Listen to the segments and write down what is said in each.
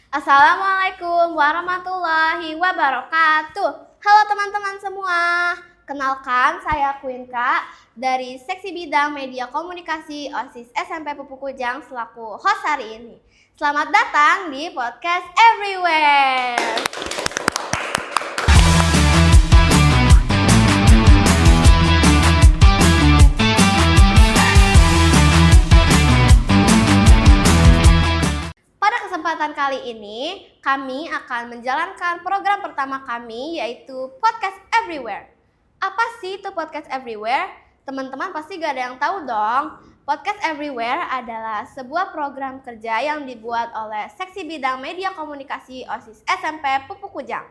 Assalamualaikum warahmatullahi wabarakatuh. Halo teman-teman semua. Kenalkan, saya Quinka dari Seksi Bidang Media Komunikasi OSIS SMP Pupuk Kujang selaku host hari ini. Selamat datang di Podcast Everywhere. Pada kesempatan kali ini, kami akan menjalankan program pertama kami, yaitu Podcast Everywhere. Apa sih itu Podcast Everywhere? Teman-teman pasti gak ada yang tahu dong. Podcast Everywhere adalah sebuah program kerja yang dibuat oleh Seksi Bidang Media Komunikasi OSIS SMP Pupuk Kujang,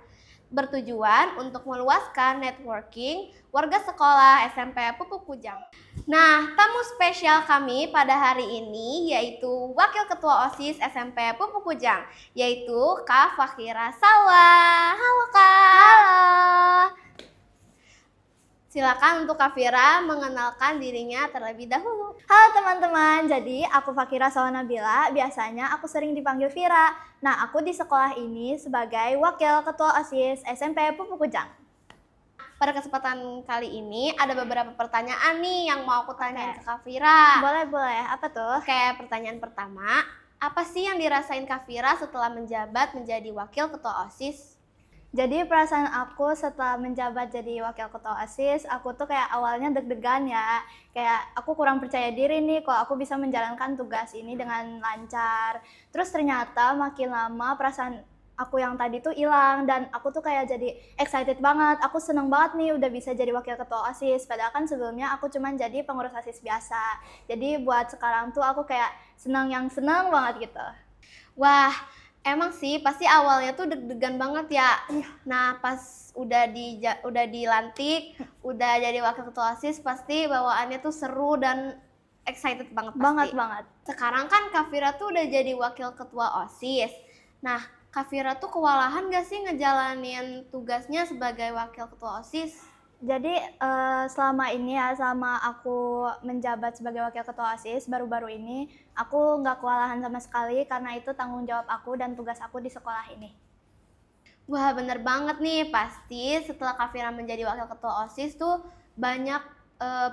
bertujuan untuk meluaskan networking warga sekolah SMP Pupuk Kujang. Nah, tamu spesial kami pada hari ini yaitu Wakil Ketua OSIS SMP Pupuk Kujang, yaitu Kak Fakhira Salwa. Halo Kak. Halo. Silakan untuk Kak Fira mengenalkan dirinya terlebih dahulu. Halo teman-teman, jadi aku Fakhira Salwa Nabila, biasanya aku sering dipanggil Vira. Nah, aku di sekolah ini sebagai Wakil Ketua OSIS SMP Pupuk Kujang. Pada kesempatan kali ini ada beberapa pertanyaan nih yang mau aku tanyain ke Kak Fira. Boleh. Apa tuh? Oke, pertanyaan pertama, apa sih yang dirasain Kak Fira setelah menjabat menjadi Wakil Ketua OSIS? Jadi perasaan aku setelah menjabat jadi Wakil Ketua OSIS, aku tuh kayak awalnya deg-degan ya. Kayak aku kurang percaya diri nih kalau aku bisa menjalankan tugas ini dengan lancar. Terus ternyata makin lama perasaan aku yang tadi tuh hilang dan aku tuh kayak jadi excited banget. Aku seneng banget nih udah bisa jadi Wakil Ketua OSIS. Padahal kan sebelumnya aku cuman jadi pengurus OSIS biasa. Jadi buat sekarang tuh aku kayak seneng banget gitu. Wah, emang sih pasti awalnya tuh deg-degan banget ya. Nah, pas udah dilantik, udah jadi Wakil Ketua OSIS, pasti bawaannya tuh seru dan excited banget pasti. Banget. Sekarang kan Kak Fira tuh udah jadi Wakil Ketua OSIS. Nah, Kak Fira tuh kewalahan gak sih ngejalanin tugasnya sebagai Wakil Ketua OSIS? Jadi selama ini ya, selama aku menjabat sebagai Wakil Ketua OSIS baru-baru ini, aku nggak kewalahan sama sekali karena itu tanggung jawab aku dan tugas aku di sekolah ini. Wah, bener banget nih. Pasti setelah Kak Fira menjadi Wakil Ketua OSIS tuh banyak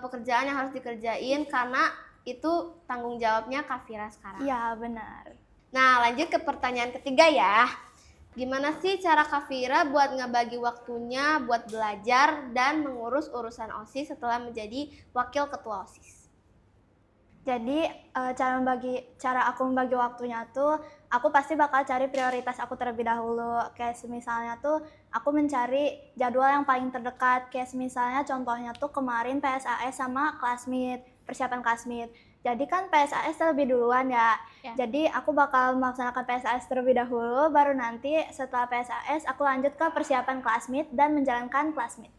pekerjaan yang harus dikerjain karena itu tanggung jawabnya Kak Fira sekarang. Iya, benar. Nah, lanjut ke pertanyaan ketiga ya. Gimana sih cara Kak Fira buat ngebagi waktunya buat belajar dan mengurus urusan OSIS setelah menjadi Wakil Ketua OSIS? Jadi cara aku membagi waktunya tuh, aku pasti bakal cari prioritas aku terlebih dahulu. Kayak misalnya tuh aku mencari jadwal yang paling terdekat. Kayak misalnya contohnya tuh kemarin PSAS sama classmeet, persiapan classmeet. Jadi kan PSAS terlebih duluan ya. Jadi aku bakal melaksanakan PSAS terlebih dahulu, baru nanti setelah PSAS aku lanjut ke persiapan classmeet dan menjalankan classmeet.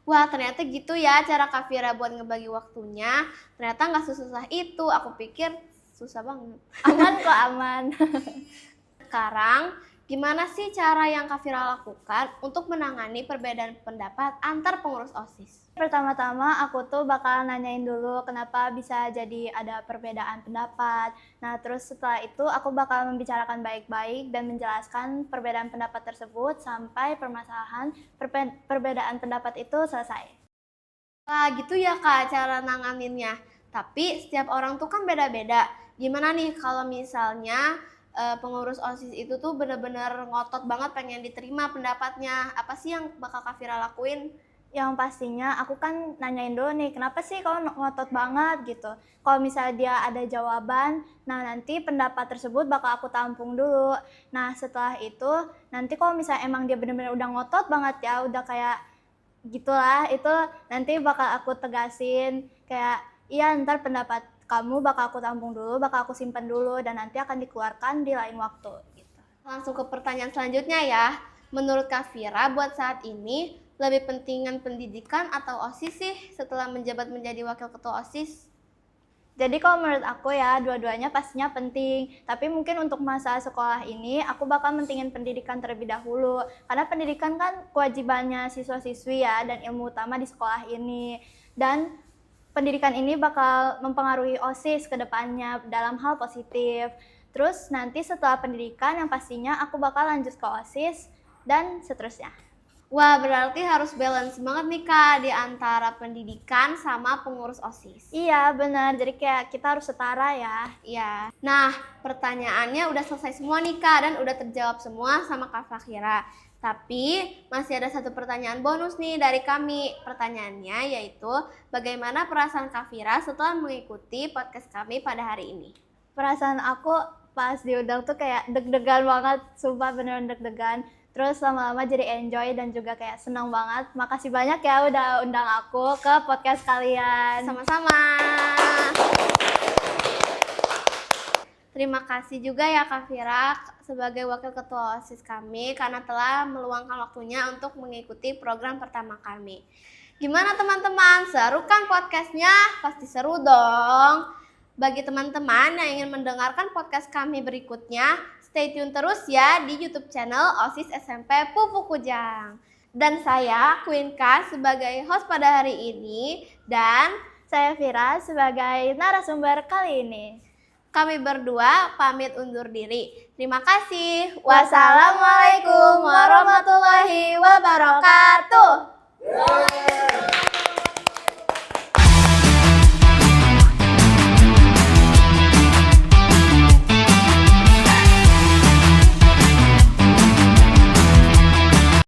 Wah, ternyata gitu ya cara Kak Fira buat ngebagi waktunya. Ternyata nggak sesusah itu. Aku pikir susah banget. Aman kok, aman. Sekarang, gimana sih cara yang Kak Fira lakukan untuk menangani perbedaan pendapat antar pengurus OSIS? Pertama-tama aku tuh bakal nanyain dulu kenapa bisa jadi ada perbedaan pendapat. Nah, terus setelah itu aku bakal membicarakan baik-baik dan menjelaskan perbedaan pendapat tersebut sampai permasalahan perbedaan pendapat itu selesai. Wah, gitu ya Kak cara nanganinnya. Tapi setiap orang tuh kan beda-beda. Gimana nih kalau misalnya pengurus OSIS itu tuh bener-bener ngotot banget pengen diterima pendapatnya. Apa sih yang bakal Kak Fira lakuin? Yang pastinya aku kan nanyain dulu nih, kenapa sih kau ngotot banget gitu. Kalau misalnya dia ada jawaban, nah nanti pendapat tersebut bakal aku tampung dulu. Nah setelah itu, nanti kalau misalnya emang dia benar-benar udah ngotot banget ya, udah kayak gitulah, itu nanti bakal aku tegasin kayak, iya ntar pendapat kamu bakal aku tampung dulu, bakal aku simpan dulu, dan nanti akan dikeluarkan di lain waktu. Gitu. Langsung ke pertanyaan selanjutnya ya. Menurut Kak Fira buat saat ini, lebih pentingan pendidikan atau OSIS sih setelah menjabat menjadi Wakil Ketua OSIS? Jadi kalau menurut aku ya, dua-duanya pastinya penting. Tapi mungkin untuk masa sekolah ini, aku bakal mentingin pendidikan terlebih dahulu. Karena pendidikan kan kewajibannya siswa-siswi ya, dan ilmu utama di sekolah ini. Dan pendidikan ini bakal mempengaruhi OSIS ke depannya dalam hal positif. Terus nanti setelah pendidikan yang pastinya aku bakal lanjut ke OSIS dan seterusnya. Wah, berarti harus balance banget nih Kak di antara pendidikan sama pengurus OSIS. Iya benar, jadi kayak kita harus setara ya. Iya. Nah, pertanyaannya udah selesai semua nih Kak dan udah terjawab semua sama Kak Fakhira. Tapi masih ada satu pertanyaan bonus nih dari kami. Pertanyaannya yaitu bagaimana perasaan Kak Fira setelah mengikuti podcast kami pada hari ini? Perasaan aku pas diundang tuh kayak deg-degan banget, sumpah beneran deg-degan. Terus lama-lama jadi enjoy dan juga kayak senang banget. Makasih banyak ya udah undang aku ke podcast kalian. Sama-sama. Terima kasih juga ya Kak Fira sebagai wakil ketua OSIS kami karena telah meluangkan waktunya untuk mengikuti program pertama kami. Gimana teman-teman? Seru kan podcastnya? Pasti seru dong. Bagi teman-teman yang ingin mendengarkan podcast kami berikutnya, stay tune terus ya di YouTube channel OSIS SMP Pupu Kujang. Dan saya, Queen K, sebagai host pada hari ini, dan saya Fira sebagai narasumber kali ini. Kami berdua pamit undur diri. Terima kasih. Wassalamualaikum warahmatullahi wabarakatuh.